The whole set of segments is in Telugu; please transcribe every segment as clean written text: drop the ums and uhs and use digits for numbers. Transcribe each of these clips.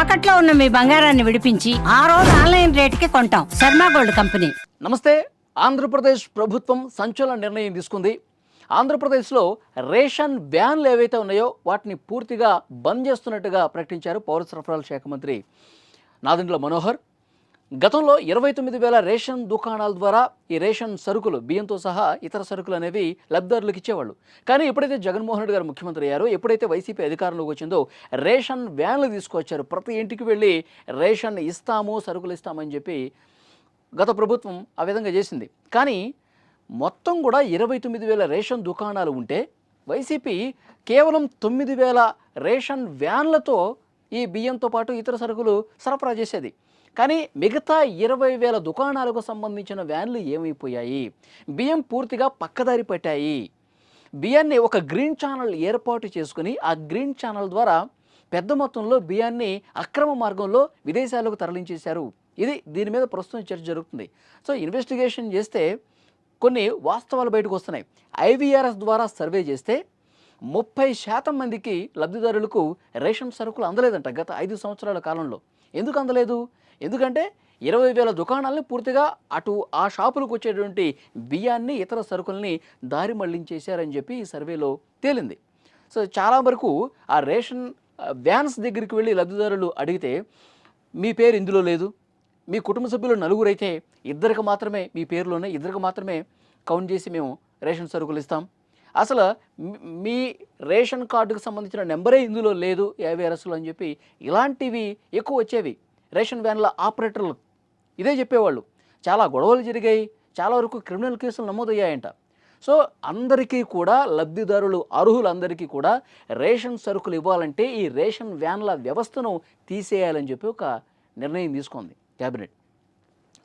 తాకట్లో ఉన్న మీ బంగారాన్ని విడిపించి ఆ రోజు ఆన్లైన్ రేటుకి కొంటాం. Sharma gold company. నమస్తే. ఆంధ్రప్రదేశ్ ప్రభుత్వం సంచలన నిర్ణయం తీసుకుంది. ఆంధ్రప్రదేశ్లో రేషన్ వ్యాన్లు ఏవైతే ఉన్నాయో వాటిని పూర్తిగా బంద్ చేస్తున్నట్టుగా ప్రకటించారు పౌర సరఫరాల శాఖ మంత్రి నాదెండ్ల మనోహర్. గతంలో 29,000 రేషన్ దుకాణాల ద్వారా ఈ రేషన్ సరుకులు బియ్యంతో సహా ఇతర సరుకులు అనేవి లబ్ధిదారులకు ఇచ్చేవాళ్ళు. కానీ ఎప్పుడైతే జగన్మోహన్ రెడ్డి గారు ముఖ్యమంత్రి అయ్యారో, ఎప్పుడైతే వైసీపీ అధికారంలోకి వచ్చిందో రేషన్ వ్యాన్లు తీసుకొచ్చారు. ప్రతి ఇంటికి వెళ్ళి రేషన్ ఇస్తాము, సరుకులు ఇస్తామని చెప్పి గత ప్రభుత్వం ఆ విధంగా చేసింది. కానీ మొత్తం కూడా 29,000 రేషన్ దుకాణాలు ఉంటే వైసీపీ కేవలం 9,000 రేషన్ వ్యాన్లతో ఈ బియ్యంతో పాటు ఇతర సరుకులు సరఫరా చేసేది. కానీ మిగతా 20,000 దుకాణాలకు సంబంధించిన వ్యాన్లు ఏమైపోయాయి? బియ్యం పూర్తిగా పక్కదారి పట్టాయి. బియ్యాన్ని ఒక గ్రీన్ ఛానల్ ఏర్పాటు చేసుకుని ఆ గ్రీన్ ఛానల్ ద్వారా పెద్ద మొత్తంలో బియ్యాన్ని అక్రమ మార్గంలో విదేశాలకు తరలించేశారు. దీని మీద ప్రస్తుతం చర్చ జరుగుతుంది. సో ఇన్వెస్టిగేషన్ చేస్తే కొన్ని వాస్తవాలు బయటకు వస్తున్నాయి. IVRS ద్వారా సర్వే చేస్తే 30% మందికి లబ్ధిదారులకు రేషన్ సరుకులు అందలేదంట గత 5 సంవత్సరాల కాలంలో. ఎందుకు అందలేదు? ఎందుకంటే 20,000 దుకాణాలని పూర్తిగా అటు ఆ షాపులకు వచ్చేటువంటి బియ్యాన్ని, ఇతర సరుకుల్ని దారి మళ్లించేశారని చెప్పి ఈ సర్వేలో తేలింది. సో చాలా వరకు ఆ రేషన్ వ్యాన్స్ దగ్గరికి వెళ్ళి లబ్ధిదారులు అడిగితే మీ పేరు ఇందులో లేదు, మీ కుటుంబ సభ్యులు 4 అయితే 2కి మాత్రమే మీ పేర్లు ఉన్నాయి, 2కి మాత్రమే కౌంట్ చేసి మేము రేషన్ సరుకులు ఇస్తాం, అసలు మీ రేషన్ కార్డుకు సంబంధించిన నెంబరే ఇందులో లేదు IVRSలో అని చెప్పి ఇలాంటివి ఎక్కువ వచ్చేవి. రేషన్ వ్యాన్ల ఆపరేటర్లు ఇదే చెప్పేవాళ్ళు. చాలా గొడవలు జరిగాయి, చాలా వరకు క్రిమినల్ కేసులు నమోదయ్యాయంట. సో అందరికీ కూడా లబ్ధిదారులు అర్హులందరికీ కూడా రేషన్ సరుకులు ఇవ్వాలంటే ఈ రేషన్ వ్యాన్ల వ్యవస్థను తీసేయాలని చెప్పి ఒక నిర్ణయం తీసుకుంది క్యాబినెట్.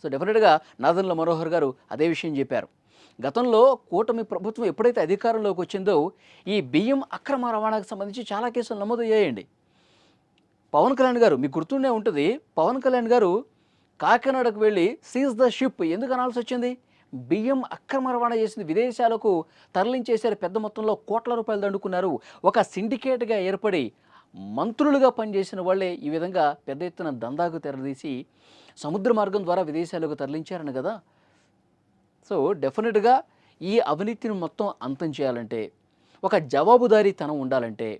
సో డెఫినెట్గా నాదెండ్ల మనోహర్ గారు అదే విషయం చెప్పారు. గతంలో కూటమి ప్రభుత్వం ఎప్పుడైతే అధికారంలోకి వచ్చిందో ఈ బియ్యం అక్రమ రవాణాకు సంబంధించి చాలా కేసులు నమోదయ్యాయండి. పవన్ కళ్యాణ్ గారు, మీకు గుర్తుండే ఉంటుంది, పవన్ కళ్యాణ్ గారు కాకినాడకు వెళ్ళి సీజ్ ద షిప్ ఎందుకు అనాల్సి వచ్చింది? బియ్యం అక్రమ రవాణా చేసింది, విదేశాలకు తరలించేశారు, పెద్ద మొత్తంలో కోట్ల రూపాయలు దండుకున్నారు. ఒక సిండికేట్గా ఏర్పడి మంత్రులుగా పనిచేసిన వాళ్ళే ఈ విధంగా పెద్ద ఎత్తున దందాకు తెరదీసి సముద్ర మార్గం ద్వారా విదేశాలకు తరలించారని కదా. సో డెఫినెట్గా ఈ అవినీతిని మొత్తం అంతం చేయాలంటే, ఒక జవాబుదారీతనం ఉండాలంటే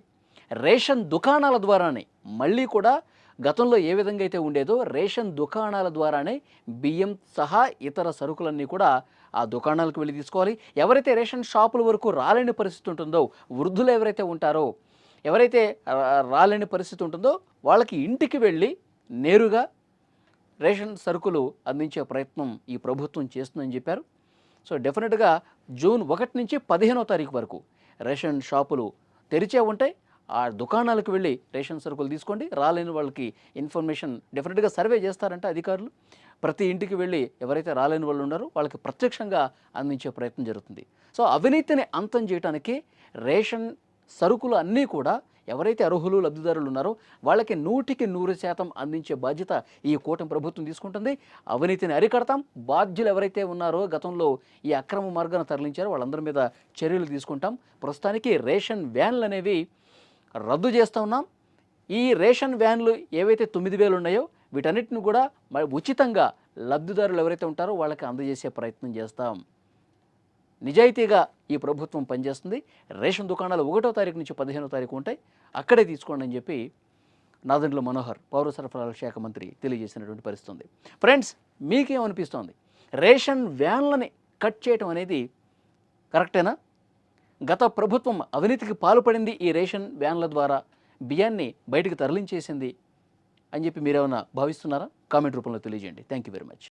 రేషన్ దుకాణాల ద్వారానే మళ్ళీ కూడా గతంలో ఏ విధంగా అయితే ఉండేదో రేషన్ దుకాణాల ద్వారానే బియ్యం సహా ఇతర సరుకులన్నీ కూడా ఆ దుకాణాలకు వెళ్ళి తీసుకోవాలి. ఎవరైతే రేషన్ షాపుల వరకు రాలేని పరిస్థితి ఉంటుందో, వృద్ధులు ఎవరైతే ఉంటారో, ఎవరైతే రాలేని పరిస్థితి ఉంటుందో వాళ్ళకి ఇంటికి వెళ్ళి నేరుగా రేషన్ సరుకులు అందించే ప్రయత్నం ఈ ప్రభుత్వం చేస్తుందని చెప్పారు. సో డెఫినెట్గా జూన్ 1 నుంచి 15వ తారీఖు వరకు రేషన్ షాపులు తెరిచే ఉంటాయి. ఆ దుకాణాలకు వెళ్ళి రేషన్ సరుకులు తీసుకోండి. రాలేని వాళ్ళకి ఇన్ఫర్మేషన్ డెఫినెట్గా సర్వే చేస్తారంటే అధికారులు. ప్రతి ఇంటికి వెళ్ళి ఎవరైతే రాలేని వాళ్ళు ఉన్నారో వాళ్ళకి ప్రత్యక్షంగా అందించే ప్రయత్నం జరుగుతుంది. సో అవినీతిని అంతం చేయడానికి రేషన్ సరుకులు అన్నీ కూడా ఎవరైతే అర్హులు లబ్ధిదారులు ఉన్నారో వాళ్ళకి 100కి 100% అందించే బాధ్యత ఈ కూటమి ప్రభుత్వం తీసుకుంటుంది. అవినీతిని అరికడతాం. బాధ్యులు ఎవరైతే ఉన్నారో గతంలో ఈ అక్రమ మార్గాన తరలించారో వాళ్ళందరి మీద చర్యలు తీసుకుంటాం. ప్రస్తుతానికి రేషన్ వ్యాన్లు అనేవి రద్దు చేస్తూ ఉన్నాం. ఈ రేషన్ వ్యాన్లు ఏవైతే 9,000 ఉన్నాయో వీటన్నిటిని కూడా ఉచితంగా లబ్ధిదారులు ఎవరైతే ఉంటారో వాళ్ళకి అందజేసే ప్రయత్నం చేస్తాం. నిజాయితీగా ఈ ప్రభుత్వం పనిచేస్తుంది. రేషన్ దుకాణాలు 1వ తారీఖు నుంచి 15వ తారీఖు ఉంటాయి, అక్కడే తీసుకోండి అని చెప్పి నాదెండ్ల మనోహర్ పౌర సరఫరాల శాఖ మంత్రి తెలియజేసినటువంటి పరిస్థితి ఉంది. ఫ్రెండ్స్, మీకేమనిపిస్తోంది? రేషన్ వ్యాన్లని కట్ చేయటం అనేది కరెక్టేనా? గత ప్రభుత్వం అవినీతికి పాల్పడింది ఈ రేషన్ వ్యాన్ల ద్వారా, బియ్యాన్ని బయటకు తరలించేసింది అని చెప్పి మీరేమైనా భావిస్తున్నారా? కామెంట్ రూపంలో తెలియజేయండి. Thank you very much.